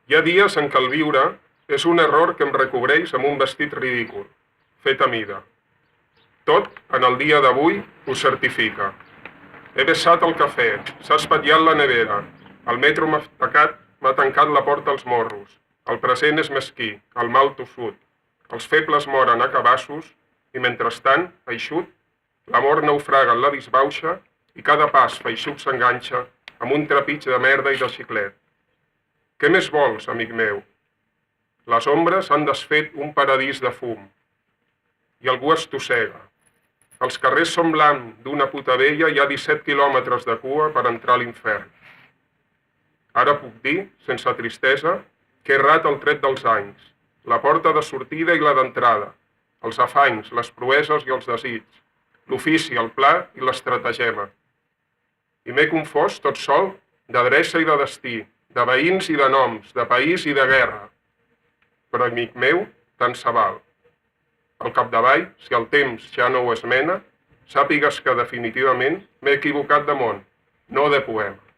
Hi ha dies en què el viure és un error que em recobreix amb un vestit ridícul, fet a mida. Tot, en el dia d'avui, ho certifica. He vessat el cafè, s'ha espatllat la nevera, el metro m'ha tancat la porta als morros, el present és mesquí, el mal tossut, els febles moren a cabassos i, mentrestant, eixut, l'amor naufraga en la disbauxa i cada pas feixuc s'enganxa amb un trepig de merda i de xiclet. Què més vols, amic meu? Les ombres han desfet un paradís de fum i algú estossega. Els carrers són blancs d'una puta vella i hi ha 17 quilòmetres de cua per entrar a l'infern. Ara puc dir, sense tristesa, que he errat el tret dels anys, la porta de sortida i la d'entrada, els afanys, les proeses i els desigs, l'ofici, el pla i l'estratagema. I m'he confós tot sol d'adreça i de destí, de veïns i de noms, de país i de guerra. Però, amic meu, tant se val. Al capdavall, si el temps ja no ho esmena, sàpigues que definitivament m'he equivocat de món, no de poema.